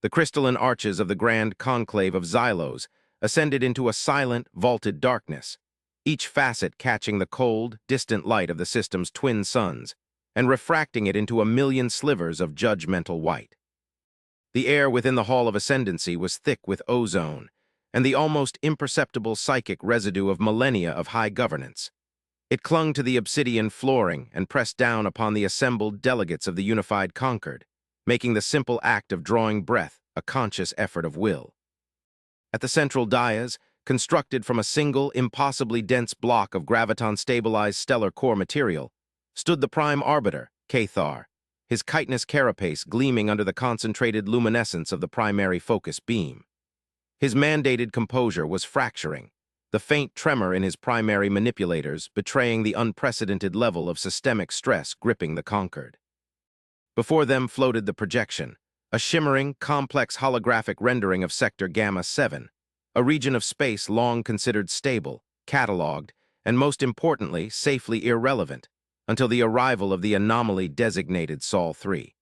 The crystalline arches of the grand conclave of Xylos ascended into a silent, vaulted darkness, each facet catching the cold, distant light of the system's twin suns and refracting it into a million slivers of judgmental white. The air within the Hall of Ascendancy was thick with ozone and the almost imperceptible psychic residue of millennia of high governance. It clung to the obsidian flooring and pressed down upon the assembled delegates of the unified Concord, making the simple act of drawing breath a conscious effort of will. At the central dais, constructed from a single, impossibly dense block of graviton-stabilized stellar core material, stood the Prime Arbiter, Cathar, his chitinous carapace gleaming under the concentrated luminescence of the primary focus beam. His mandated composure was fracturing, the faint tremor in his primary manipulators betraying the unprecedented level of systemic stress gripping the Concord. Before them floated the projection, a shimmering, complex holographic rendering of Sector Gamma 7, a region of space long considered stable, catalogued, and most importantly, safely irrelevant, until the arrival of the anomaly designated Sol 3.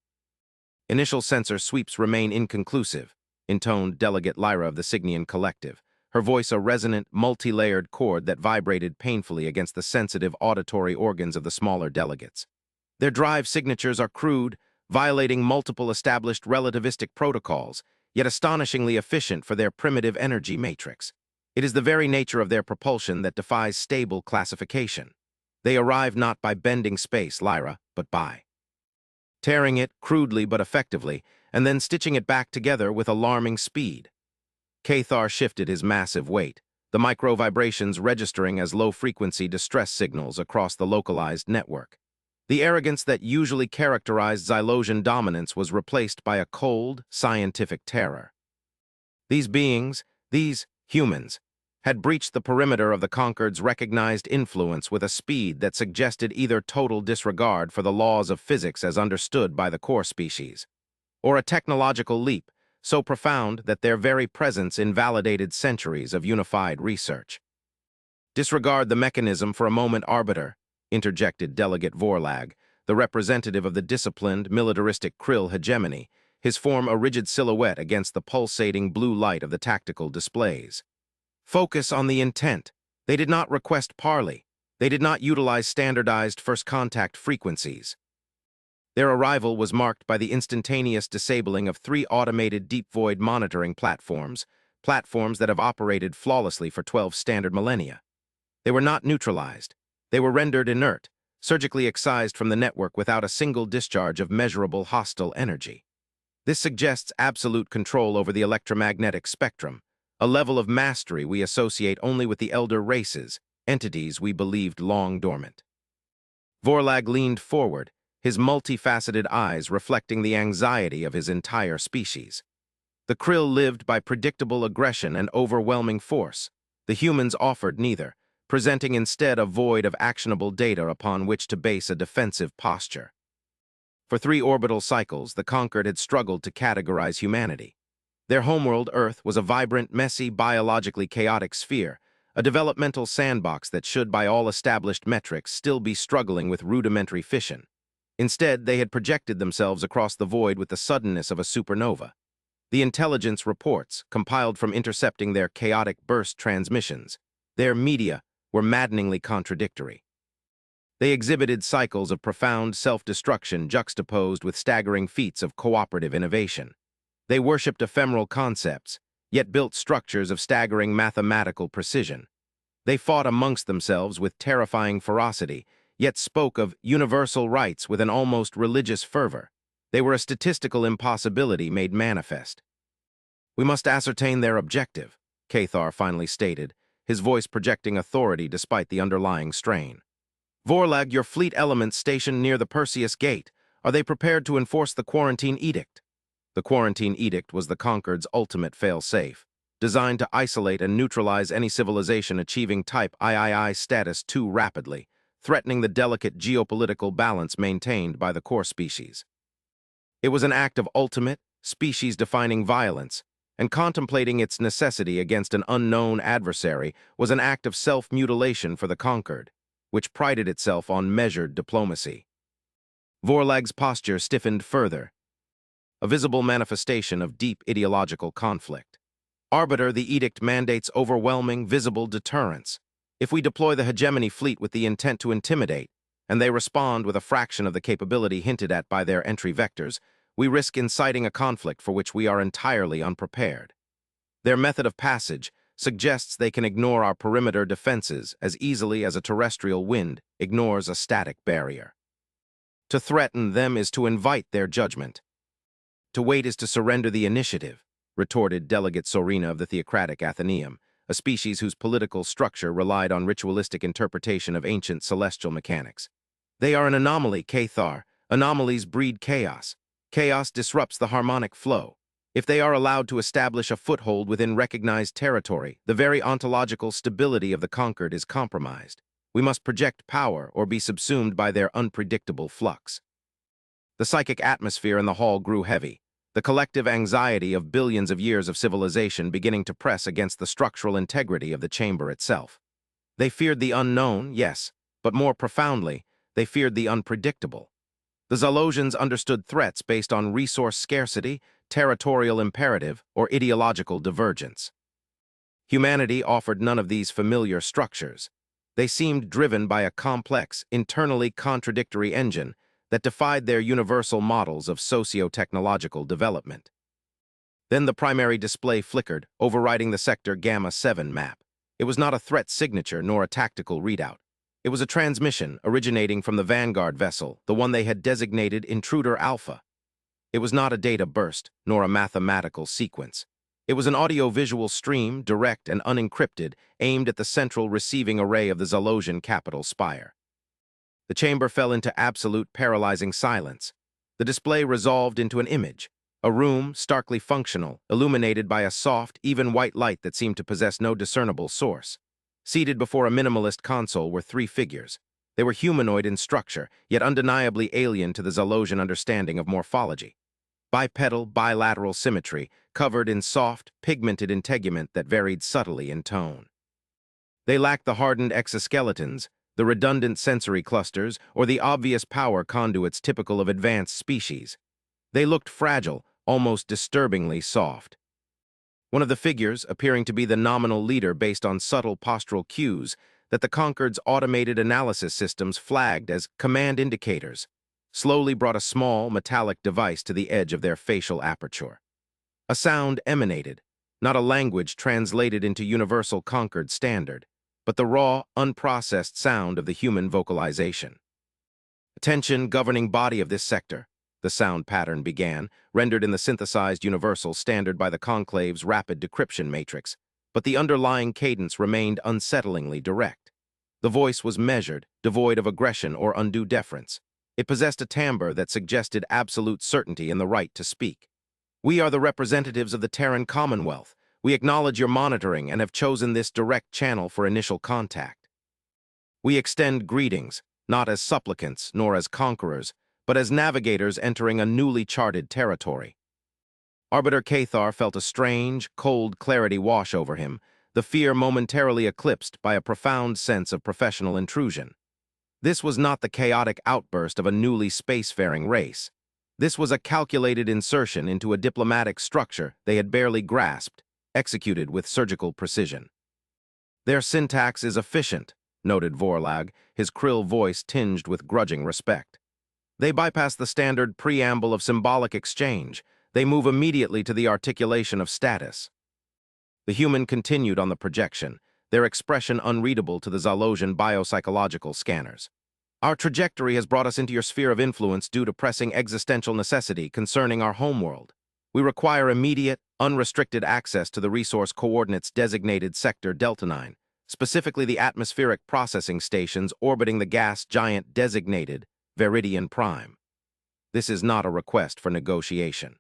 Initial sensor sweeps remain inconclusive, intoned Delegate Lyra of the Cygnian Collective, her voice a resonant, multi-layered chord that vibrated painfully against the sensitive auditory organs of the smaller delegates. Their drive signatures are crude, violating multiple established relativistic protocols, yet astonishingly efficient for their primitive energy matrix. It is the very nature of their propulsion that defies stable classification. They arrive not by bending space, Lyra, but by tearing it crudely but effectively, and then stitching it back together with alarming speed. Cathar shifted his massive weight, the micro-vibrations registering as low-frequency distress signals across the localized network. The arrogance that usually characterized Xylosian dominance was replaced by a cold, scientific terror. These beings, these humans, had breached the perimeter of the Concord's recognized influence with a speed that suggested either total disregard for the laws of physics as understood by the core species, or a technological leap so profound that their very presence invalidated centuries of unified research. "Disregard the mechanism for a moment, Arbiter," interjected Delegate Vorlag, the representative of the disciplined, militaristic Krill hegemony, his form a rigid silhouette against the pulsating blue light of the tactical displays. "Focus on the intent. They did not request parley. They did not utilize standardized first contact frequencies." Their arrival was marked by the instantaneous disabling of 3 automated deep void monitoring platforms that have operated flawlessly for 12 standard millennia. They were not neutralized. They were rendered inert, surgically excised from the network without a single discharge of measurable hostile energy. This suggests absolute control over the electromagnetic spectrum, a level of mastery we associate only with the elder races, entities we believed long dormant. Vorlag leaned forward, his multifaceted eyes reflecting the anxiety of his entire species. The Krill lived by predictable aggression and overwhelming force. The humans offered neither, presenting instead a void of actionable data upon which to base a defensive posture. For 3 orbital cycles, the Concord had struggled to categorize humanity. Their homeworld, Earth, was a vibrant, messy, biologically chaotic sphere, a developmental sandbox that should, by all established metrics, still be struggling with rudimentary fission. Instead, they had projected themselves across the void with the suddenness of a supernova. The intelligence reports, compiled from intercepting their chaotic burst transmissions, their media, were maddeningly contradictory. They exhibited cycles of profound self-destruction juxtaposed with staggering feats of cooperative innovation. They worshipped ephemeral concepts, yet built structures of staggering mathematical precision. They fought amongst themselves with terrifying ferocity, yet spoke of universal rights with an almost religious fervor. They were a statistical impossibility made manifest. "We must ascertain their objective," Cathar finally stated, his voice projecting authority despite the underlying strain. "Vorlag, your fleet elements stationed near the Perseus Gate, are they prepared to enforce the Quarantine Edict?" The Quarantine Edict was the Concord's ultimate fail-safe, designed to isolate and neutralize any civilization achieving Type III status too rapidly, threatening the delicate geopolitical balance maintained by the core species. It was an act of ultimate, species-defining violence, and contemplating its necessity against an unknown adversary was an act of self-mutilation for the Concord, which prided itself on measured diplomacy. Vorlag's posture stiffened further. a visible manifestation of deep ideological conflict. Arbiter, the edict mandates overwhelming, visible deterrence. If we deploy the hegemony fleet with the intent to intimidate, and they respond with a fraction of the capability hinted at by their entry vectors, we risk inciting a conflict for which we are entirely unprepared. Their method of passage suggests they can ignore our perimeter defenses as easily as a terrestrial wind ignores a static barrier. To threaten them is to invite their judgment. To wait is to surrender the initiative, retorted Delegate Sorina of the Theocratic Athenaeum, a species whose political structure relied on ritualistic interpretation of ancient celestial mechanics. They are an anomaly, Cathar. Anomalies breed chaos. Chaos disrupts the harmonic flow. If they are allowed to establish a foothold within recognized territory, the very ontological stability of the conquered is compromised. We must project power or be subsumed by their unpredictable flux. The psychic atmosphere in the hall grew heavy, the collective anxiety of billions of years of civilization beginning to press against the structural integrity of the chamber itself. They feared the unknown, yes, but more profoundly, they feared the unpredictable. The Zalosians understood threats based on resource scarcity, territorial imperative, or ideological divergence. Humanity offered none of these familiar structures. They seemed driven by a complex, internally contradictory engine that defied their universal models of socio-technological development. Then the primary display flickered, overriding the Sector Gamma 7 map. It was not a threat signature nor a tactical readout. It was a transmission originating from the Vanguard vessel, the one they had designated Intruder Alpha. It was not a data burst, nor a mathematical sequence. It was an audio-visual stream, direct and unencrypted, aimed at the central receiving array of the Zalosian capital spire. The chamber fell into absolute paralyzing silence. The display resolved into an image, a room starkly functional, illuminated by a soft, even white light that seemed to possess no discernible source. Seated before a minimalist console were three figures. They were humanoid in structure, yet undeniably alien to the Zalosian understanding of morphology. Bipedal, bilateral symmetry, covered in soft, pigmented integument that varied subtly in tone. They lacked the hardened exoskeletons, the redundant sensory clusters, or the obvious power conduits typical of advanced species. They looked fragile, almost disturbingly soft. One of the figures, appearing to be the nominal leader based on subtle postural cues that the Conquered's automated analysis systems flagged as command indicators, slowly brought a small, metallic device to the edge of their facial aperture. A sound emanated, not a language translated into universal Conquered standard, but the raw, unprocessed sound of the human vocalization. Attention, governing body of this sector, the sound pattern began, rendered in the synthesized universal standard by the Conclave's rapid decryption matrix, but the underlying cadence remained unsettlingly direct. The voice was measured, devoid of aggression or undue deference. It possessed a timbre that suggested absolute certainty in the right to speak. We are the representatives of the Terran Commonwealth. We acknowledge your monitoring and have chosen this direct channel for initial contact. We extend greetings, not as supplicants nor as conquerors, but as navigators entering a newly charted territory. Arbiter Cathar felt a strange, cold clarity wash over him, the fear momentarily eclipsed by a profound sense of professional intrusion. This was not the chaotic outburst of a newly spacefaring race. This was a calculated insertion into a diplomatic structure they had barely grasped, executed with surgical precision. Their syntax is efficient, noted Vorlag, his krill voice tinged with grudging respect. They bypass the standard preamble of symbolic exchange. They move immediately to the articulation of status. The human continued on the projection, their expression unreadable to the Zalosian biopsychological scanners. Our trajectory has brought us into your sphere of influence due to pressing existential necessity concerning our homeworld. We require immediate, unrestricted access to the resource coordinates designated Sector Delta 9, specifically the atmospheric processing stations orbiting the gas giant designated Veridian Prime. This is not a request for negotiation.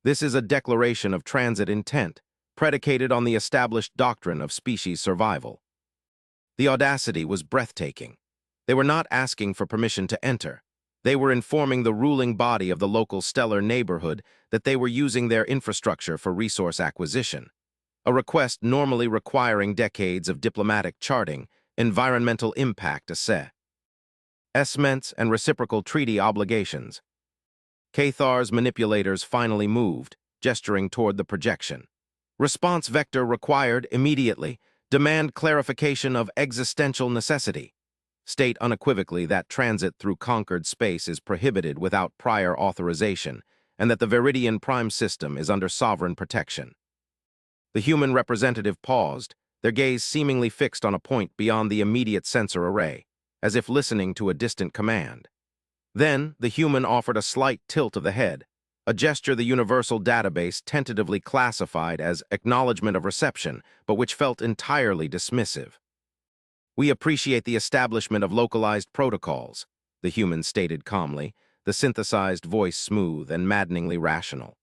This is a declaration of transit intent, predicated on the established doctrine of species survival. The audacity was breathtaking. They were not asking for permission to enter. They were informing the ruling body of the local stellar neighborhood that they were using their infrastructure for resource acquisition, a request normally requiring decades of diplomatic charting, environmental impact assessments, and reciprocal treaty obligations. Cathar's manipulators finally moved, gesturing toward the projection. Response vector required immediately. Demand clarification of existential necessity. State unequivocally that transit through conquered space is prohibited without prior authorization, and that the Viridian Prime system is under sovereign protection. The human representative paused, their gaze seemingly fixed on a point beyond the immediate sensor array, as if listening to a distant command. Then, the human offered a slight tilt of the head, a gesture the universal database tentatively classified as acknowledgement of reception, but which felt entirely dismissive. "We appreciate the establishment of localized protocols," the human stated calmly, the synthesized voice smooth and maddeningly rational.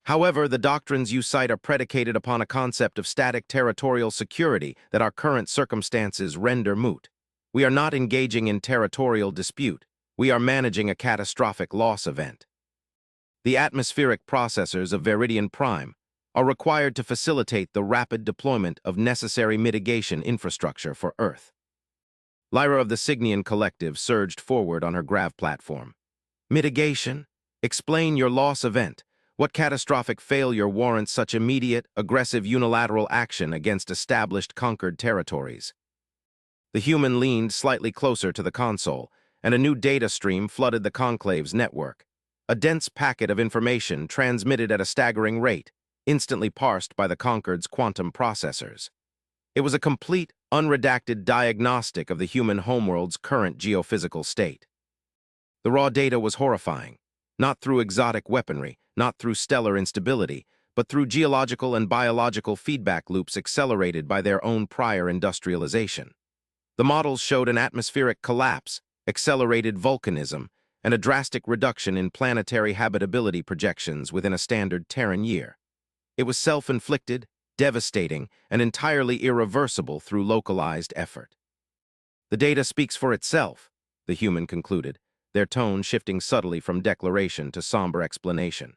"However, the doctrines you cite are predicated upon a concept of static territorial security that our current circumstances render moot. We are not engaging in territorial dispute. We are managing a catastrophic loss event. The atmospheric processors of Viridian Prime are required to facilitate the rapid deployment of necessary mitigation infrastructure for Earth." Lyra of the Cygnian Collective surged forward on her grav platform. "Mitigation? Explain your loss event. What catastrophic failure warrants such immediate, aggressive unilateral action against established conquered territories?" The human leaned slightly closer to the console, and a new data stream flooded the Conclave's network. A dense packet of information transmitted at a staggering rate, instantly parsed by the Conquered's quantum processors. It was a complete, unredacted diagnostic of the human homeworld's current geophysical state. The raw data was horrifying, not through exotic weaponry, not through stellar instability, but through geological and biological feedback loops accelerated by their own prior industrialization. The models showed an atmospheric collapse, accelerated volcanism, and a drastic reduction in planetary habitability projections within a standard Terran year. It was self-inflicted, devastating, and entirely irreversible through localized effort. "The data speaks for itself," the human concluded, their tone shifting subtly from declaration to somber explanation.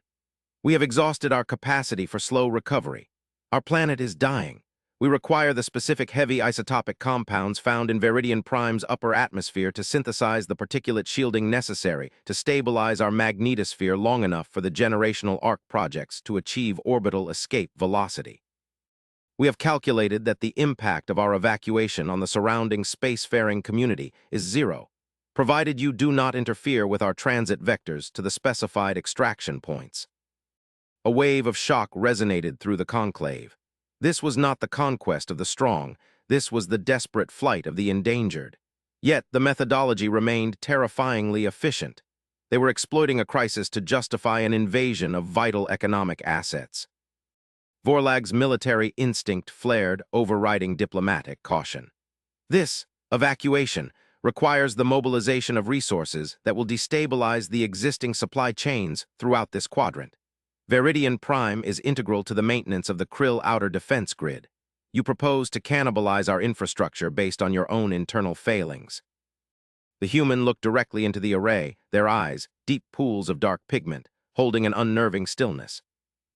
"We have exhausted our capacity for slow recovery. Our planet is dying. We require the specific heavy isotopic compounds found in Viridian Prime's upper atmosphere to synthesize the particulate shielding necessary to stabilize our magnetosphere long enough for the generational arc projects to achieve orbital escape velocity. We have calculated that the impact of our evacuation on the surrounding spacefaring community is zero, provided you do not interfere with our transit vectors to the specified extraction points." A wave of shock resonated through the conclave. This was not the conquest of the strong, this was the desperate flight of the endangered. Yet the methodology remained terrifyingly efficient. They were exploiting a crisis to justify an invasion of vital economic assets. Vorlag's military instinct flared, overriding diplomatic caution. "This evacuation requires the mobilization of resources that will destabilize the existing supply chains throughout this quadrant. Viridian Prime is integral to the maintenance of the Krill outer defense grid. You propose to cannibalize our infrastructure based on your own internal failings." The human looked directly into the array, their eyes, deep pools of dark pigment, holding an unnerving stillness.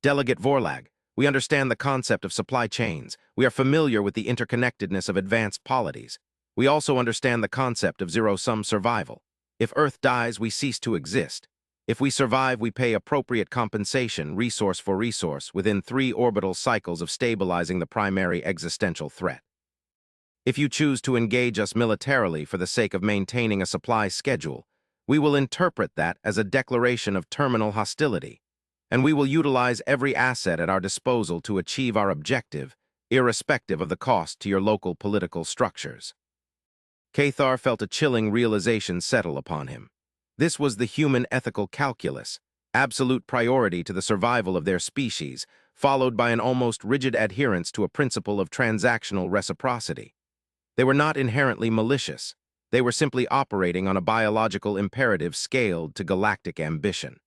"Delegate Vorlag, we understand the concept of supply chains. We are familiar with the interconnectedness of advanced polities. We also understand the concept of zero-sum survival. If Earth dies, we cease to exist. If we survive, we pay appropriate compensation, resource for resource, within 3 orbital cycles of stabilizing the primary existential threat. If you choose to engage us militarily for the sake of maintaining a supply schedule, we will interpret that as a declaration of terminal hostility, and we will utilize every asset at our disposal to achieve our objective, irrespective of the cost to your local political structures." Cathar felt a chilling realization settle upon him. This was the human ethical calculus, absolute priority to the survival of their species, followed by an almost rigid adherence to a principle of transactional reciprocity. They were not inherently malicious. They were simply operating on a biological imperative scaled to galactic ambition.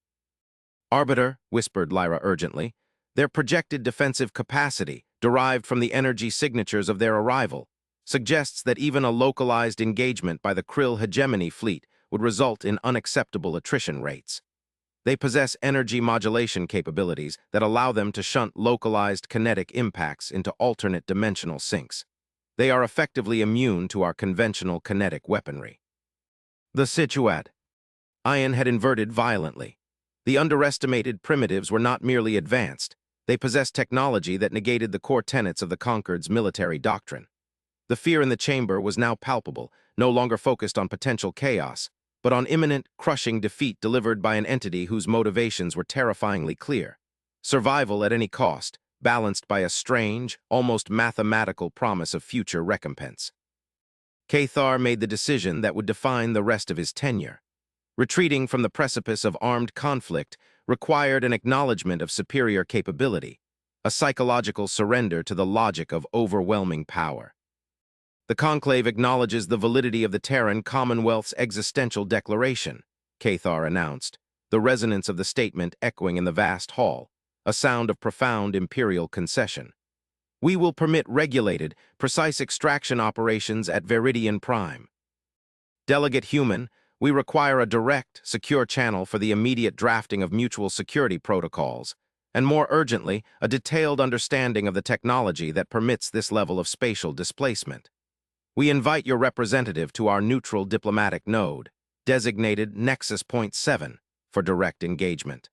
"Arbiter," whispered Lyra urgently, "their projected defensive capacity, derived from the energy signatures of their arrival, suggests that even a localized engagement by the Krill hegemony fleet would result in unacceptable attrition rates. They possess energy modulation capabilities that allow them to shunt localized kinetic impacts into alternate dimensional sinks. They are effectively immune to our conventional kinetic weaponry." The situate. Ion had inverted violently. The underestimated primitives were not merely advanced, they possessed technology that negated the core tenets of the Conquered's military doctrine. The fear in the chamber was now palpable, no longer focused on potential chaos, but on imminent, crushing defeat delivered by an entity whose motivations were terrifyingly clear. Survival at any cost, balanced by a strange, almost mathematical promise of future recompense. Cathar made the decision that would define the rest of his tenure. Retreating from the precipice of armed conflict required an acknowledgement of superior capability, a psychological surrender to the logic of overwhelming power. The Conclave acknowledges the validity of the Terran Commonwealth's existential declaration, Cathar announced, the resonance of the statement echoing in the vast hall, a sound of profound imperial concession. We will permit regulated, precise extraction operations at Veridian Prime. Delegate Human, we require a direct, secure channel for the immediate drafting of mutual security protocols, and more urgently, a detailed understanding of the technology that permits this level of spatial displacement. We invite your representative to our neutral diplomatic node, designated Nexus Point 7, for direct engagement.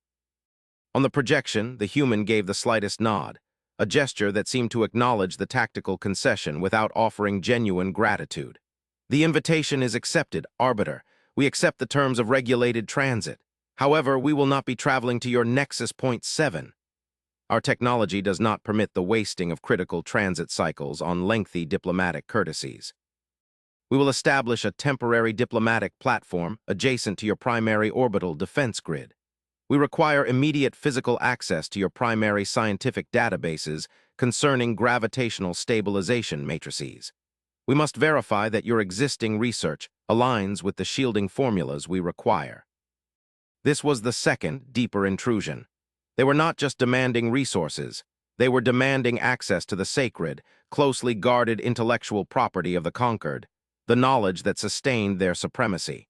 On the projection, the human gave the slightest nod, a gesture that seemed to acknowledge the tactical concession without offering genuine gratitude. The invitation is accepted, Arbiter. We accept the terms of regulated transit. However, we will not be traveling to your Nexus Point 7. Our technology does not permit the wasting of critical transit cycles on lengthy diplomatic courtesies. We will establish a temporary diplomatic platform adjacent to your primary orbital defense grid. We require immediate physical access to your primary scientific databases concerning gravitational stabilization matrices. We must verify that your existing research aligns with the shielding formulas we require. This was the second, deeper intrusion. They were not just demanding resources, they were demanding access to the sacred, closely guarded intellectual property of the Conquered, the knowledge that sustained their supremacy.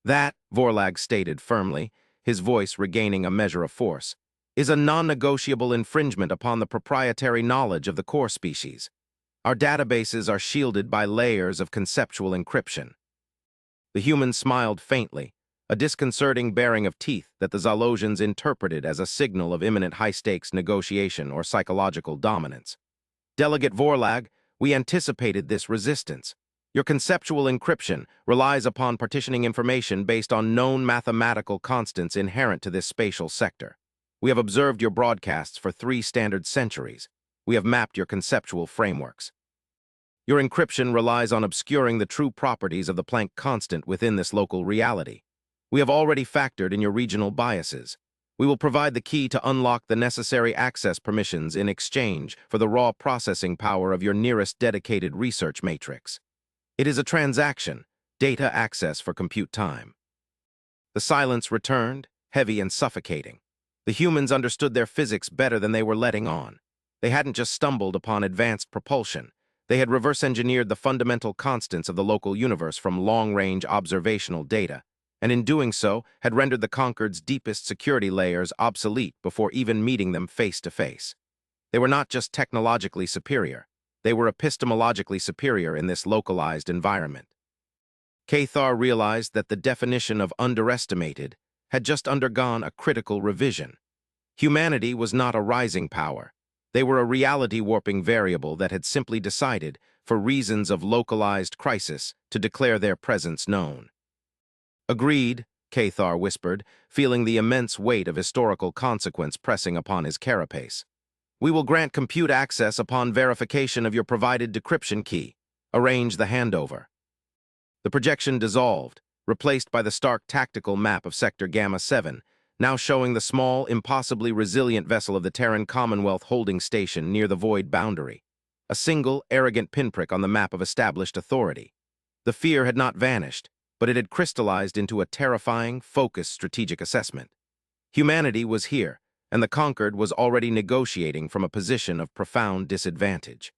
That, Vorlag stated firmly, his voice regaining a measure of force, is a non-negotiable infringement upon the proprietary knowledge of the core species. Our databases are shielded by layers of conceptual encryption. The human smiled faintly, a disconcerting baring of teeth that the Zalosians interpreted as a signal of imminent high-stakes negotiation or psychological dominance. Delegate Vorlag, we anticipated this resistance. Your conceptual encryption relies upon partitioning information based on known mathematical constants inherent to this spatial sector. We have observed your broadcasts for 3 standard centuries. We have mapped your conceptual frameworks. Your encryption relies on obscuring the true properties of the Planck constant within this local reality. We have already factored in your regional biases. We will provide the key to unlock the necessary access permissions in exchange for the raw processing power of your nearest dedicated research matrix. It is a transaction, data access for compute time. The silence returned, heavy and suffocating. The humans understood their physics better than they were letting on. They hadn't just stumbled upon advanced propulsion. They had reverse-engineered the fundamental constants of the local universe from long-range observational data, and in doing so had rendered the Conquered's deepest security layers obsolete before even meeting them face-to-face. They were not just technologically superior, they were epistemologically superior in this localized environment. Cathar realized that the definition of underestimated had just undergone a critical revision. Humanity was not a rising power. They were a reality-warping variable that had simply decided, for reasons of localized crisis, to declare their presence known. Agreed, Cathar whispered, feeling the immense weight of historical consequence pressing upon his carapace. We will grant compute access upon verification of your provided decryption key. Arrange the handover. The projection dissolved, replaced by the stark tactical map of Sector Gamma 7, now showing the small, impossibly resilient vessel of the Terran Commonwealth holding station near the void boundary. A single, arrogant pinprick on the map of established authority. The fear had not vanished, but it had crystallized into a terrifying, focused strategic assessment. Humanity was here, and the Conquered was already negotiating from a position of profound disadvantage.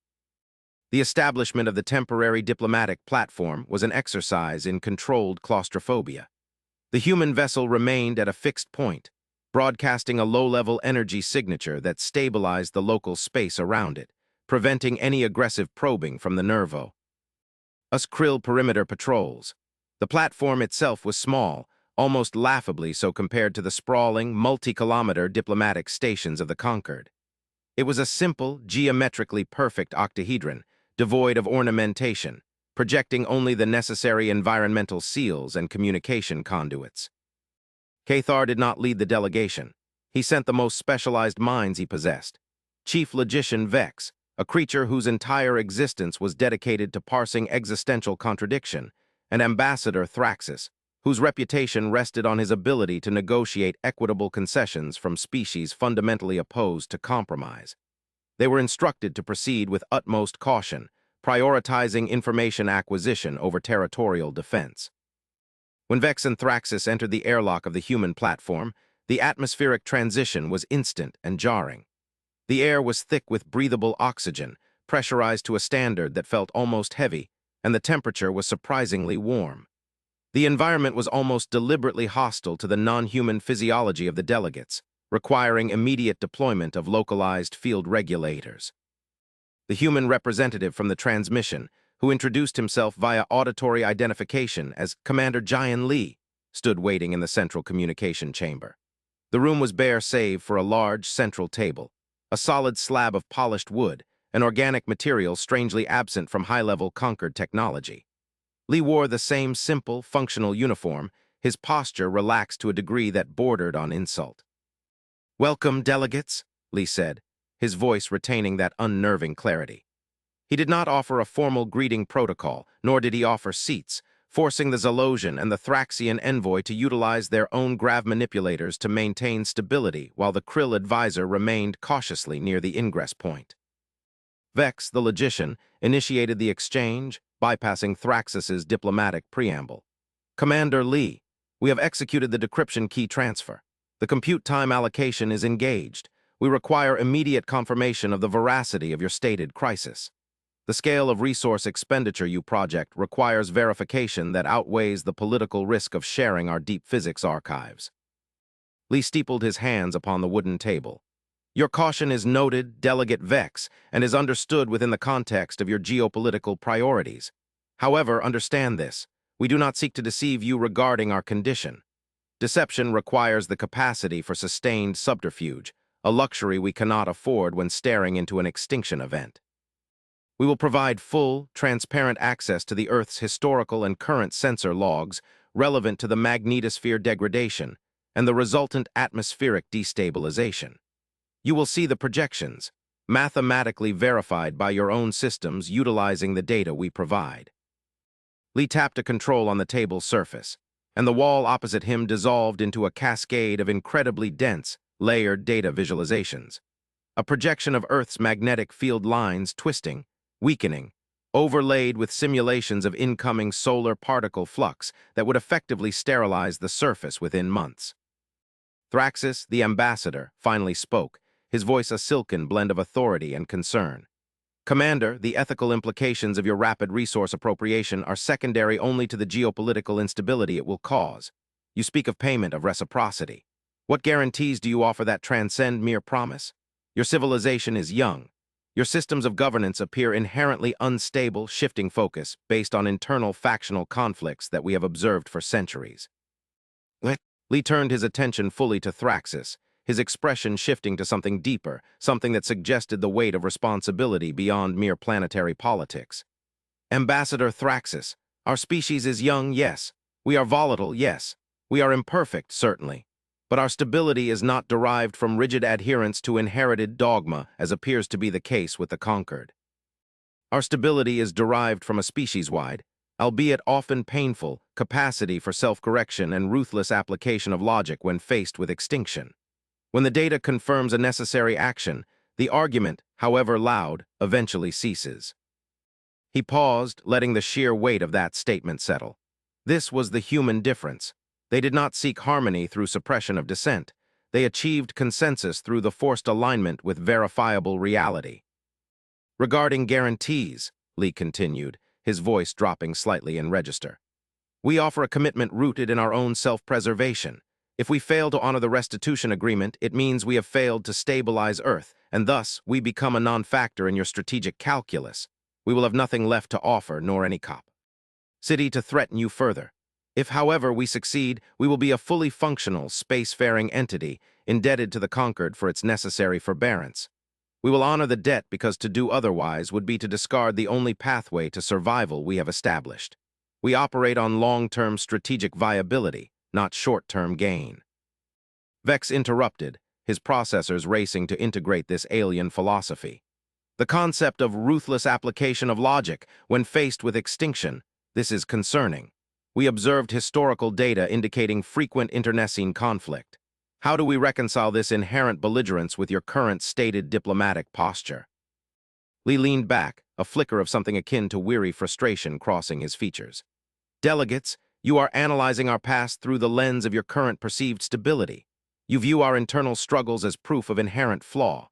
The establishment of the temporary diplomatic platform was an exercise in controlled claustrophobia. The human vessel remained at a fixed point, broadcasting a low-level energy signature that stabilized the local space around it, preventing any aggressive probing from the Nervo. Us Krill perimeter patrols. The platform itself was small, almost laughably so compared to the sprawling, multi-kilometer diplomatic stations of the conquered. It was a simple, geometrically perfect octahedron, devoid of ornamentation, projecting only the necessary environmental seals and communication conduits. Cathar did not lead the delegation. He sent the most specialized minds he possessed. Chief Logician Vex, a creature whose entire existence was dedicated to parsing existential contradiction, and Ambassador Thraxus, whose reputation rested on his ability to negotiate equitable concessions from species fundamentally opposed to compromise. They were instructed to proceed with utmost caution, prioritizing information acquisition over territorial defense. When Vex and Thraxus entered the airlock of the human platform, the atmospheric transition was instant and jarring. The air was thick with breathable oxygen, pressurized to a standard that felt almost heavy, and the temperature was surprisingly warm. The environment was almost deliberately hostile to the non-human physiology of the delegates, requiring immediate deployment of localized field regulators. The human representative from the transmission, who introduced himself via auditory identification as Commander Jian Li, stood waiting in the central communication chamber. The room was bare save for a large central table, a solid slab of polished wood, an organic material strangely absent from high-level conquered technology. Li wore the same simple, functional uniform, his posture relaxed to a degree that bordered on insult. "Welcome, delegates," Li said, his voice retaining that unnerving clarity. He did not offer a formal greeting protocol, nor did he offer seats, forcing the Zalosian and the Thraxian envoy to utilize their own grav manipulators to maintain stability while the Krill advisor remained cautiously near the ingress point. Vex, the logician, initiated the exchange, bypassing Thraxus's diplomatic preamble. "Commander Li, we have executed the decryption key transfer. The compute time allocation is engaged. We require immediate confirmation of the veracity of your stated crisis. The scale of resource expenditure you project requires verification that outweighs the political risk of sharing our deep physics archives." Li steepled his hands upon the wooden table. "Your caution is noted, Delegate Vex, and is understood within the context of your geopolitical priorities. However, understand this. We do not seek to deceive you regarding our condition. Deception requires the capacity for sustained subterfuge, a luxury we cannot afford when staring into an extinction event. We will provide full, transparent access to the Earth's historical and current sensor logs relevant to the magnetosphere degradation and the resultant atmospheric destabilization. You will see the projections, mathematically verified by your own systems utilizing the data we provide." Li tapped a control on the table's surface, and the wall opposite him dissolved into a cascade of incredibly dense, layered data visualizations. A projection of Earth's magnetic field lines twisting, weakening, overlaid with simulations of incoming solar particle flux that would effectively sterilize the surface within months. Thraxus, the ambassador, finally spoke, his voice a silken blend of authority and concern. "Commander, the ethical implications of your rapid resource appropriation are secondary only to the geopolitical instability it will cause. You speak of payment of reciprocity. What guarantees do you offer that transcend mere promise? Your civilization is young. Your systems of governance appear inherently unstable, shifting focus based on internal factional conflicts that we have observed for centuries." Li turned his attention fully to Thraxus, his expression shifting to something deeper, something that suggested the weight of responsibility beyond mere planetary politics. "Ambassador Thraxus, our species is young, yes. We are volatile, yes. We are imperfect, certainly. But our stability is not derived from rigid adherence to inherited dogma, as appears to be the case with the conquered. Our stability is derived from a species-wide, albeit often painful, capacity for self-correction and ruthless application of logic when faced with extinction. When the data confirms a necessary action, the argument, however loud, eventually ceases." He paused, letting the sheer weight of that statement settle. This was the human difference. They did not seek harmony through suppression of dissent. They achieved consensus through the forced alignment with verifiable reality. "Regarding guarantees," Li continued, his voice dropping slightly in register, "we offer a commitment rooted in our own self-preservation. If we fail to honor the restitution agreement, it means we have failed to stabilize Earth, and thus we become a non-factor in your strategic calculus. We will have nothing left to offer, nor any city to threaten you further. If, however, we succeed, we will be a fully functional, spacefaring entity, indebted to the conquered for its necessary forbearance. We will honor the debt because to do otherwise would be to discard the only pathway to survival we have established. We operate on long-term strategic viability, not short-term gain. Vex interrupted, his processors racing to integrate this alien philosophy. The concept of ruthless application of logic when faced with extinction, this is concerning. We observed historical data indicating frequent internecine conflict. How do we reconcile this inherent belligerence with your current stated diplomatic posture? Lee leaned back, a flicker of something akin to weary frustration crossing his features. Delegates, you are analyzing our past through the lens of your current perceived stability. You view our internal struggles as proof of inherent flaw.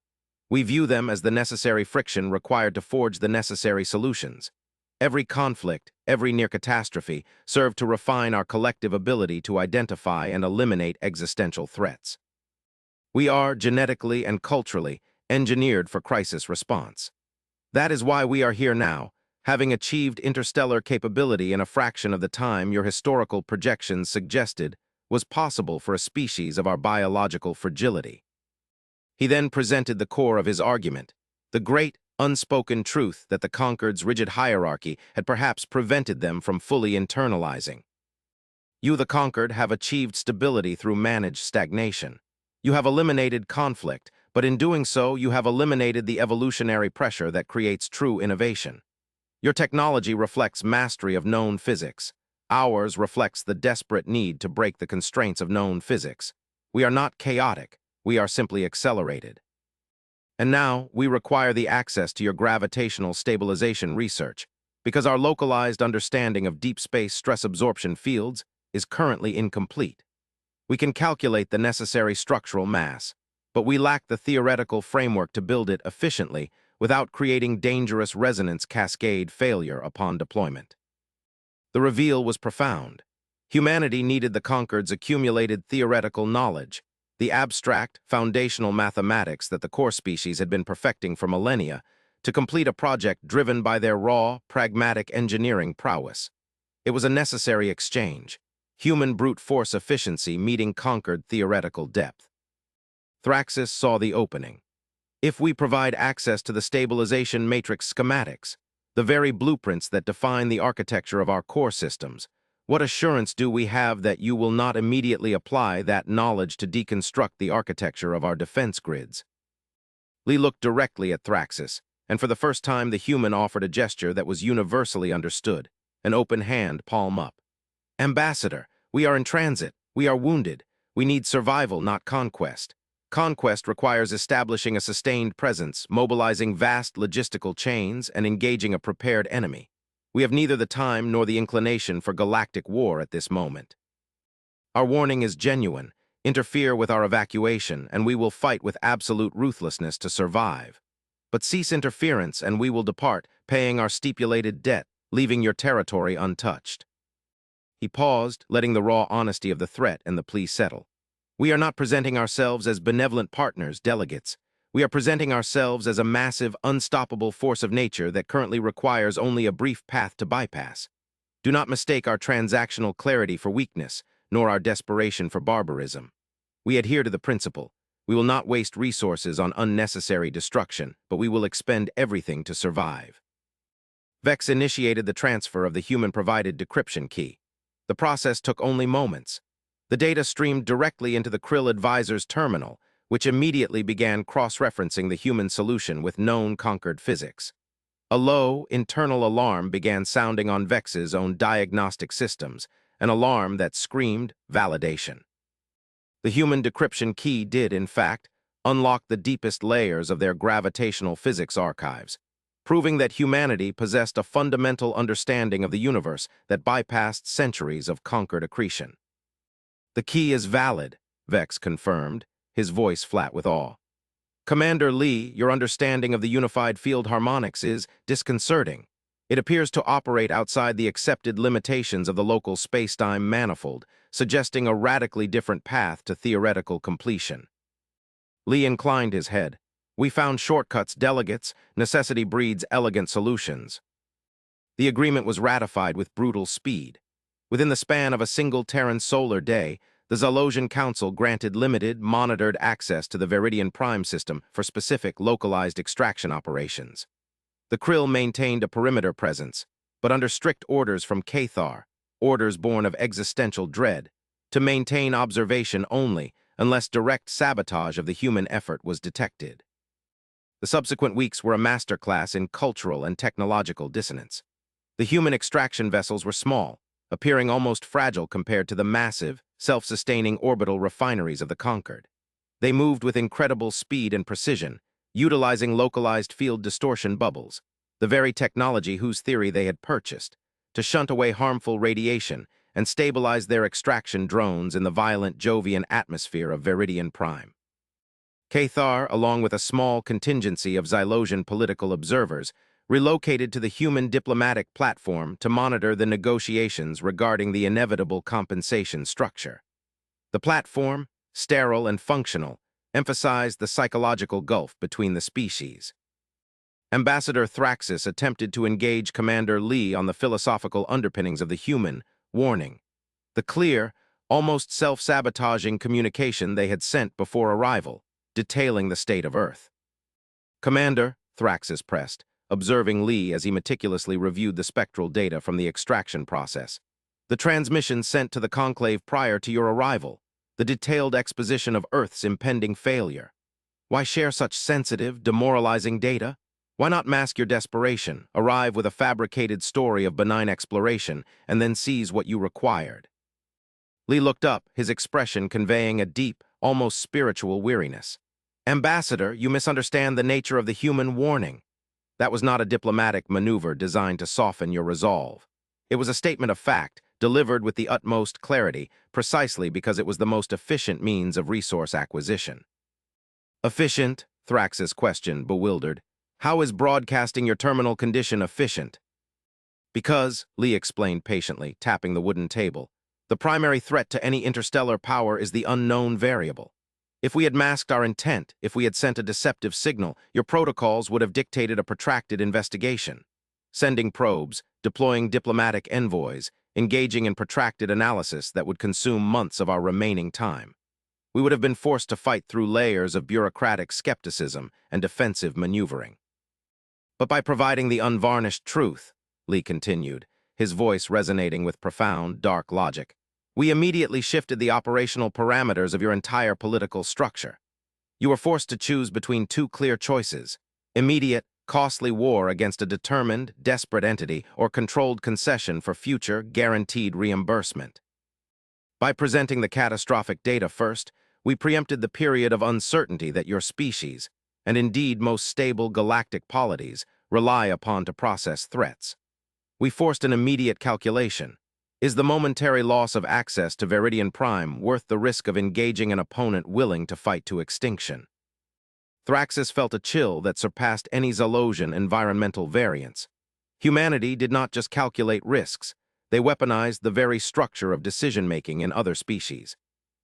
We view them as the necessary friction required to forge the necessary solutions. Every conflict, every near catastrophe, served to refine our collective ability to identify and eliminate existential threats. We are, genetically and culturally, engineered for crisis response. That is why we are here now, having achieved interstellar capability in a fraction of the time your historical projections suggested was possible for a species of our biological fragility. He then presented the core of his argument, the great, unspoken truth that the conquered's rigid hierarchy had perhaps prevented them from fully internalizing. You, the conquered, have achieved stability through managed stagnation. You have eliminated conflict, but in doing so, you have eliminated the evolutionary pressure that creates true innovation. Your technology reflects mastery of known physics. Ours reflects the desperate need to break the constraints of known physics. We are not chaotic, we are simply accelerated. And now, we require the access to your gravitational stabilization research, because our localized understanding of deep space stress absorption fields is currently incomplete. We can calculate the necessary structural mass, but we lack the theoretical framework to build it efficiently without creating dangerous resonance cascade failure upon deployment. The reveal was profound. Humanity needed the conquered's accumulated theoretical knowledge, the abstract, foundational mathematics that the core species had been perfecting for millennia, to complete a project driven by their raw, pragmatic engineering prowess. It was a necessary exchange, human brute force efficiency meeting conquered theoretical depth. Thraxis saw the opening. If we provide access to the stabilization matrix schematics, the very blueprints that define the architecture of our core systems, what assurance do we have that you will not immediately apply that knowledge to deconstruct the architecture of our defense grids? Lee looked directly at Thraxis, and for the first time the human offered a gesture that was universally understood, an open hand, palm up. Ambassador, we are in transit, we are wounded, we need survival, not conquest. Conquest requires establishing a sustained presence, mobilizing vast logistical chains, and engaging a prepared enemy. We have neither the time nor the inclination for galactic war at this moment. Our warning is genuine. Interfere with our evacuation, and we will fight with absolute ruthlessness to survive. But cease interference, and we will depart, paying our stipulated debt, leaving your territory untouched. He paused, letting the raw honesty of the threat and the plea settle. We are not presenting ourselves as benevolent partners, delegates. We are presenting ourselves as a massive, unstoppable force of nature that currently requires only a brief path to bypass. Do not mistake our transactional clarity for weakness, nor our desperation for barbarism. We adhere to the principle. We will not waste resources on unnecessary destruction, but we will expend everything to survive. Vex initiated the transfer of the human-provided decryption key. The process took only moments. The data streamed directly into the Krill Advisor's terminal, which immediately began cross-referencing the human solution with known conquered physics. A low, internal alarm began sounding on Vex's own diagnostic systems, an alarm that screamed validation. The human decryption key did, in fact, unlock the deepest layers of their gravitational physics archives, proving that humanity possessed a fundamental understanding of the universe that bypassed centuries of conquered accretion. The key is valid, Vex confirmed, his voice flat with awe. Commander Lee, your understanding of the unified field harmonics is disconcerting. It appears to operate outside the accepted limitations of the local spacetime manifold, suggesting a radically different path to theoretical completion. Lee inclined his head. We found shortcuts, delegates. Necessity breeds elegant solutions. The agreement was ratified with brutal speed. Within the span of a single Terran solar day, the Zalosian Council granted limited, monitored access to the Viridian Prime system for specific, localized extraction operations. The Krill maintained a perimeter presence, but under strict orders from Cathar, orders born of existential dread, to maintain observation only unless direct sabotage of the human effort was detected. The subsequent weeks were a masterclass in cultural and technological dissonance. The human extraction vessels were small, appearing almost fragile compared to the massive, self-sustaining orbital refineries of the conquered. They moved with incredible speed and precision, utilizing localized field distortion bubbles, the very technology whose theory they had purchased, to shunt away harmful radiation and stabilize their extraction drones in the violent Jovian atmosphere of Viridian Prime. Cathar, along with a small contingency of Zalosian political observers, relocated to the human diplomatic platform to monitor the negotiations regarding the inevitable compensation structure. The platform, sterile and functional, emphasized the psychological gulf between the species. Ambassador Thraxis attempted to engage Commander Lee on the philosophical underpinnings of the human, warning. The clear, almost self-sabotaging communication they had sent before arrival, detailing the state of Earth. Commander, Thraxis pressed, observing Lee as he meticulously reviewed the spectral data from the extraction process. The transmission sent to the Conclave prior to your arrival, the detailed exposition of Earth's impending failure. Why share such sensitive, demoralizing data? Why not mask your desperation, arrive with a fabricated story of benign exploration, and then seize what you required? Lee looked up, his expression conveying a deep, almost spiritual weariness. Ambassador, you misunderstand the nature of the human warning. That was not a diplomatic maneuver designed to soften your resolve. It was a statement of fact, delivered with the utmost clarity, precisely because it was the most efficient means of resource acquisition. Efficient? Thraxis questioned, bewildered. How is broadcasting your terminal condition efficient? Because, Lee explained patiently, tapping the wooden table, the primary threat to any interstellar power is the unknown variable. If we had masked our intent, if we had sent a deceptive signal, your protocols would have dictated a protracted investigation. Sending probes, deploying diplomatic envoys, engaging in protracted analysis that would consume months of our remaining time. We would have been forced to fight through layers of bureaucratic skepticism and defensive maneuvering. But by providing the unvarnished truth, Lee continued, his voice resonating with profound, dark logic, we immediately shifted the operational parameters of your entire political structure. You were forced to choose between two clear choices: immediate, costly war against a determined, desperate entity, or controlled concession for future, guaranteed reimbursement. By presenting the catastrophic data first, we preempted the period of uncertainty that your species, and indeed most stable galactic polities, rely upon to process threats. We forced an immediate calculation. Is the momentary loss of access to Viridian Prime worth the risk of engaging an opponent willing to fight to extinction? Thraxis felt a chill that surpassed any Zalosian environmental variance. Humanity did not just calculate risks, they weaponized the very structure of decision-making in other species.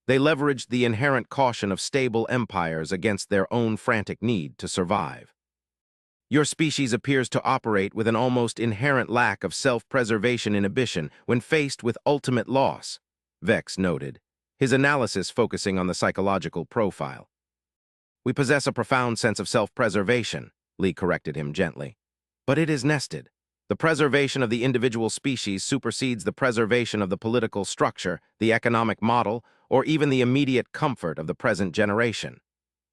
They leveraged the inherent caution of stable empires against their own frantic need to survive. Your species appears to operate with an almost inherent lack of self-preservation inhibition when faced with ultimate loss, Vex noted, his analysis focusing on the psychological profile. We possess a profound sense of self-preservation, Lee corrected him gently. But it is nested. The preservation of the individual species supersedes the preservation of the political structure, the economic model, or even the immediate comfort of the present generation.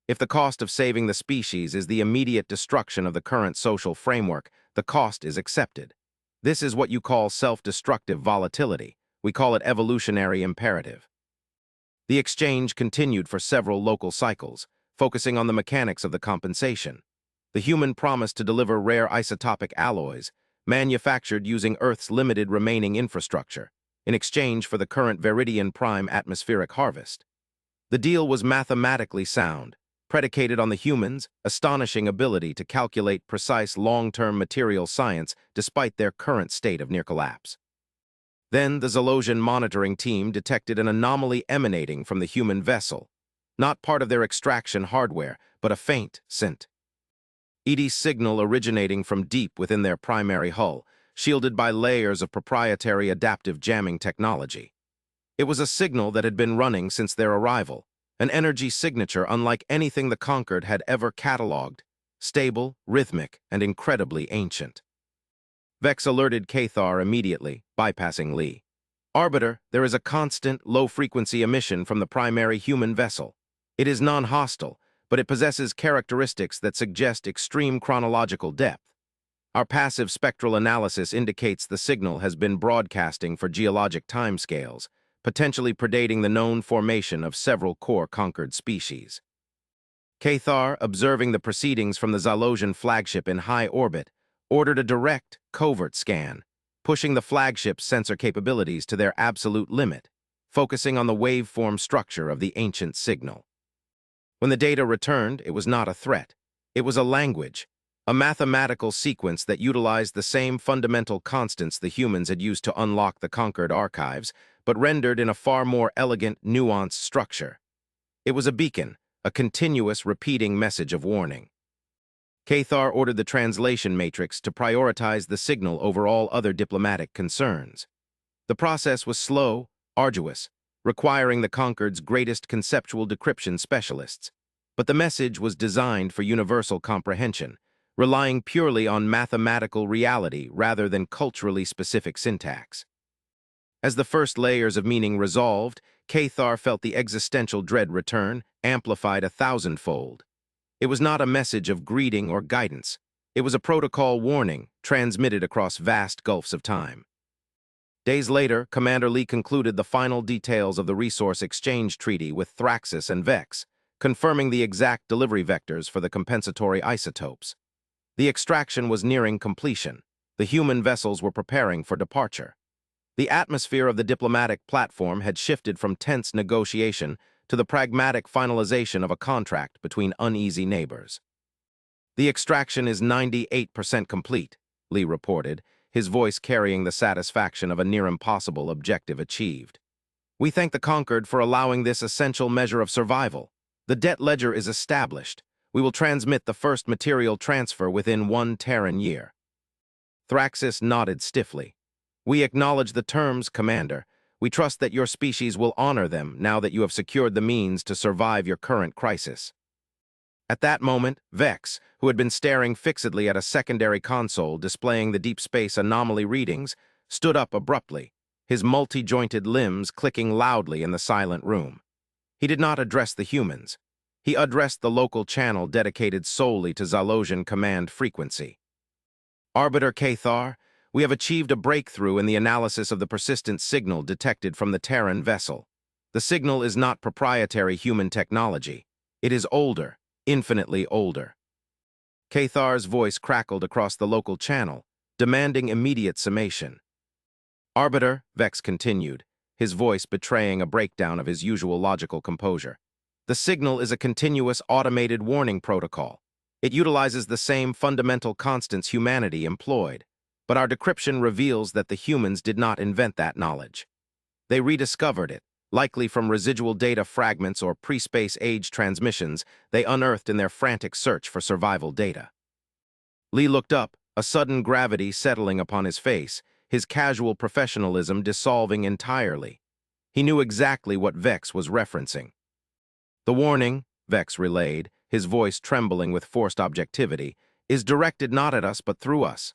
If the cost of saving the species is the immediate destruction of the current social framework, the cost is accepted. This is what you call self-destructive volatility. We call it evolutionary imperative. The exchange continued for several local cycles, focusing on the mechanics of the compensation. The human promised to deliver rare isotopic alloys, manufactured using Earth's limited remaining infrastructure, in exchange for the current Viridian Prime atmospheric harvest. The deal was mathematically sound, predicated on the humans' astonishing ability to calculate precise long-term material science despite their current state of near collapse. Then the Zalosian monitoring team detected an anomaly emanating from the human vessel, not part of their extraction hardware, but a faint scent. ED signal originating from deep within their primary hull, shielded by layers of proprietary adaptive jamming technology. It was a signal that had been running since their arrival, an energy signature unlike anything the Conquered had ever catalogued, stable, rhythmic, and incredibly ancient. Vex alerted Cathar immediately, bypassing Lee. Arbiter, there is a constant, low-frequency emission from the primary human vessel. It is non-hostile, but it possesses characteristics that suggest extreme chronological depth. Our passive spectral analysis indicates the signal has been broadcasting for geologic timescales, potentially predating the known formation of several core Conquered species. Cathar, observing the proceedings from the Zalosian flagship in high orbit, ordered a direct, covert scan, pushing the flagship's sensor capabilities to their absolute limit, focusing on the waveform structure of the ancient signal. When the data returned, it was not a threat. It was a language, a mathematical sequence that utilized the same fundamental constants the humans had used to unlock the Conquered archives, but rendered in a far more elegant, nuanced structure. It was a beacon, a continuous, repeating message of warning. Cathar ordered the translation matrix to prioritize the signal over all other diplomatic concerns. The process was slow, arduous, requiring the Conquered's greatest conceptual decryption specialists, but the message was designed for universal comprehension, relying purely on mathematical reality rather than culturally specific syntax. As the first layers of meaning resolved, Cathar felt the existential dread return, amplified 1,000-fold. It was not a message of greeting or guidance. It was a protocol warning, transmitted across vast gulfs of time. Days later, Commander Lee concluded the final details of the resource exchange treaty with Thraxis and Vex, confirming the exact delivery vectors for the compensatory isotopes. The extraction was nearing completion. The human vessels were preparing for departure. The atmosphere of the diplomatic platform had shifted from tense negotiation to the pragmatic finalization of a contract between uneasy neighbors. The extraction is 98% complete, Lee reported, his voice carrying the satisfaction of a near-impossible objective achieved. We thank the Conquered for allowing this essential measure of survival. The debt ledger is established. We will transmit the first material transfer within 1 Terran year. Thraxis nodded stiffly. We acknowledge the terms, Commander. We trust that your species will honor them now that you have secured the means to survive your current crisis. At that moment, Vex, who had been staring fixedly at a secondary console displaying the deep space anomaly readings, stood up abruptly, his multi-jointed limbs clicking loudly in the silent room. He did not address the humans. He addressed the local channel dedicated solely to Zalosian command frequency. Arbiter Cathar, we have achieved a breakthrough in the analysis of the persistent signal detected from the Terran vessel. The signal is not proprietary human technology. It is older, infinitely older. Cathar's voice crackled across the local channel, demanding immediate summation. Arbiter, Vex continued, his voice betraying a breakdown of his usual logical composure. The signal is a continuous automated warning protocol. It utilizes the same fundamental constants humanity employed. But our decryption reveals that the humans did not invent that knowledge. They rediscovered it, likely from residual data fragments or pre-space age transmissions they unearthed in their frantic search for survival data. Lee looked up, a sudden gravity settling upon his face, his casual professionalism dissolving entirely. He knew exactly what Vex was referencing. The warning, Vex relayed, his voice trembling with forced objectivity, is directed not at us but through us.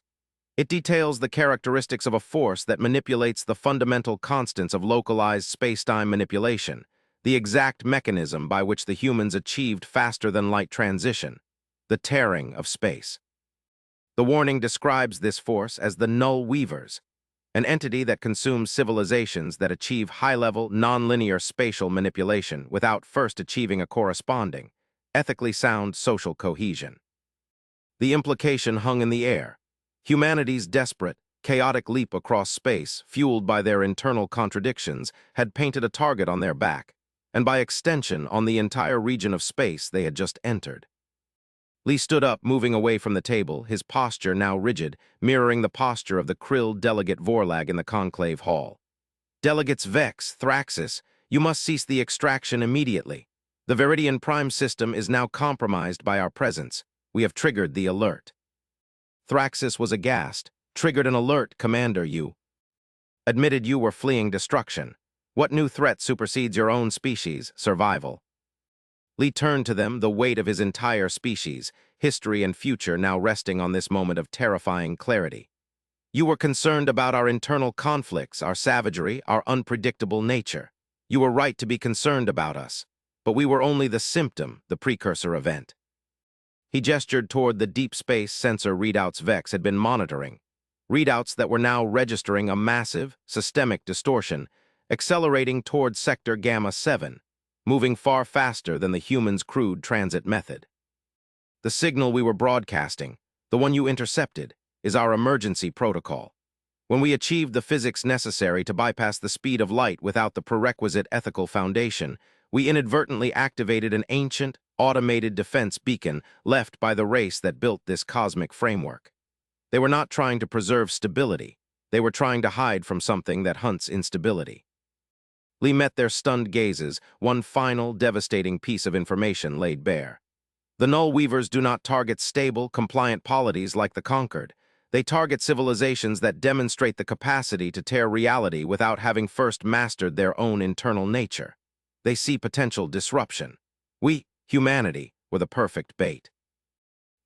It details the characteristics of a force that manipulates the fundamental constants of localized space-time manipulation, the exact mechanism by which the humans achieved faster-than-light transition, the tearing of space. The warning describes this force as the Null Weavers, an entity that consumes civilizations that achieve high-level, non-linear spatial manipulation without first achieving a corresponding, ethically sound social cohesion. The implication hung in the air. Humanity's desperate, chaotic leap across space, fueled by their internal contradictions, had painted a target on their back, and by extension on the entire region of space they had just entered. Lee stood up, moving away from the table, his posture now rigid, mirroring the posture of the krilled delegate Vorlag in the conclave hall. Delegates Vex, Thraxis, you must cease the extraction immediately. The Viridian Prime system is now compromised by our presence. We have triggered the alert. Thraxis was aghast, Triggered an alert, Commander, you. Admitted you were fleeing destruction. What new threat supersedes your own species, survival? Lee turned to them, the weight of his entire species, history and future now resting on this moment of terrifying clarity. You were concerned about our internal conflicts, our savagery, our unpredictable nature. You were right to be concerned about us, but we were only the symptom, the precursor event. He gestured toward the deep space sensor readouts Vex had been monitoring, readouts that were now registering a massive, systemic distortion, accelerating toward Sector Gamma 7, moving far faster than the human's crude transit method. The signal we were broadcasting, the one you intercepted, is our emergency protocol. When we achieved the physics necessary to bypass the speed of light without the prerequisite ethical foundation, we inadvertently activated an ancient, automated defense beacon left by the race that built this cosmic framework. They were not trying to preserve stability. They were trying to hide from something that hunts instability. Lee met their stunned gazes, one final, devastating piece of information laid bare. The Null Weavers do not target stable, compliant polities like the Conquered. They target civilizations that demonstrate the capacity to tear reality without having first mastered their own internal nature. They see potential disruption. We, humanity, were the perfect bait.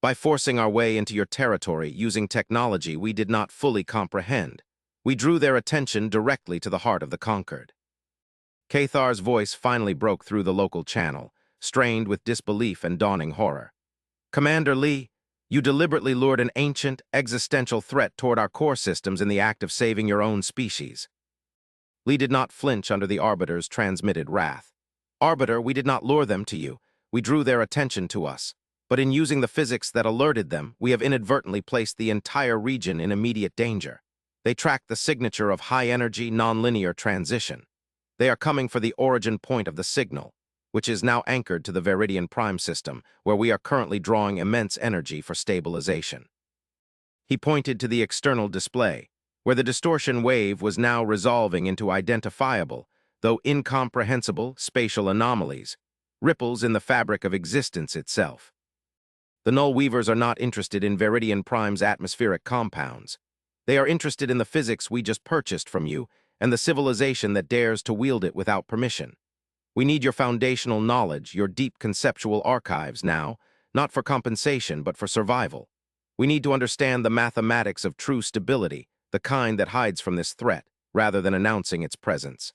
By forcing our way into your territory using technology we did not fully comprehend, we drew their attention directly to the heart of the Conquered. Cathar's voice finally broke through the local channel, strained with disbelief and dawning horror. Commander Lee, you deliberately lured an ancient, existential threat toward our core systems in the act of saving your own species. Lee did not flinch under the Arbiter's transmitted wrath. Arbiter, we did not lure them to you. We drew their attention to us. But in using the physics that alerted them, we have inadvertently placed the entire region in immediate danger. They track the signature of high-energy, nonlinear transition. They are coming for the origin point of the signal, which is now anchored to the Viridian Prime system, where we are currently drawing immense energy for stabilization. He pointed to the external display, where the distortion wave was now resolving into identifiable, though incomprehensible, spatial anomalies, ripples in the fabric of existence itself. The Null Weavers are not interested in Viridian Prime's atmospheric compounds. They are interested in the physics we just purchased from you and the civilization that dares to wield it without permission. We need your foundational knowledge, your deep conceptual archives now, not for compensation but for survival. We need to understand the mathematics of true stability, the kind that hides from this threat, rather than announcing its presence.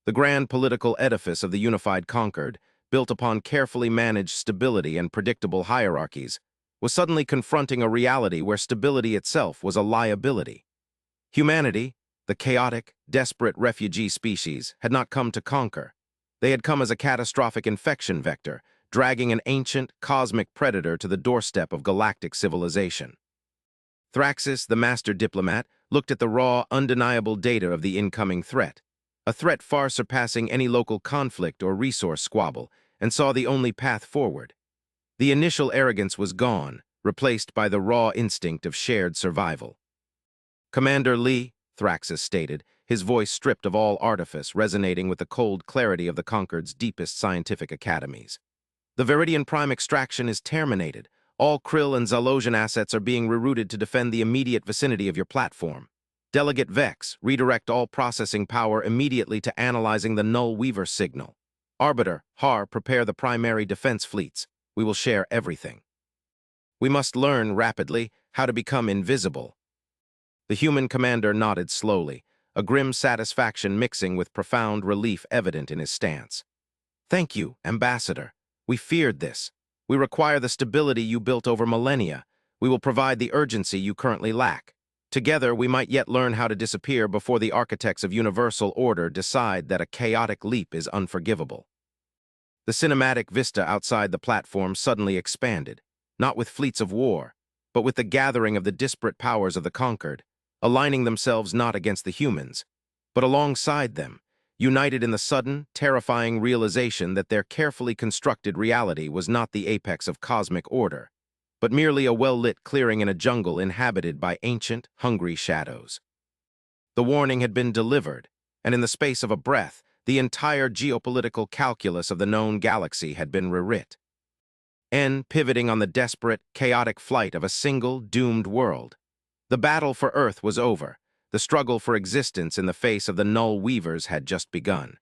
The grand political edifice of the unified Conquered, built upon carefully managed stability and predictable hierarchies, was suddenly confronting a reality where stability itself was a liability. Humanity, the chaotic, desperate refugee species, had not come to conquer. They had come as a catastrophic infection vector, dragging an ancient, cosmic predator to the doorstep of galactic civilization. Thraxis, the master diplomat, looked at the raw, undeniable data of the incoming threat, a threat far surpassing any local conflict or resource squabble, and saw the only path forward. The initial arrogance was gone, replaced by the raw instinct of shared survival. Commander Lee, Thraxis stated, his voice stripped of all artifice, resonating with the cold clarity of the Conquered's deepest scientific academies. The Viridian Prime extraction is terminated. All Krill and Zalosian assets are being rerouted to defend the immediate vicinity of your platform. Delegate Vex, redirect all processing power immediately to analyzing the Null Weaver signal. Arbiter, Har, prepare the primary defense fleets. We will share everything. We must learn rapidly how to become invisible. The human commander nodded slowly, a grim satisfaction mixing with profound relief evident in his stance. Thank you, Ambassador. We feared this. We require the stability you built over millennia. We will provide the urgency you currently lack. Together, we might yet learn how to disappear before the architects of universal order decide that a chaotic leap is unforgivable. The cinematic vista outside the platform suddenly expanded, not with fleets of war, but with the gathering of the disparate powers of the Conquered, aligning themselves not against the humans, but alongside them, united in the sudden, terrifying realization that their carefully constructed reality was not the apex of cosmic order, but merely a well-lit clearing in a jungle inhabited by ancient, hungry shadows. The warning had been delivered, and in the space of a breath, the entire geopolitical calculus of the known galaxy had been rewrit. Pivoting on the desperate, chaotic flight of a single, doomed world. The battle for Earth was over. The struggle for existence in the face of the Null Weavers had just begun.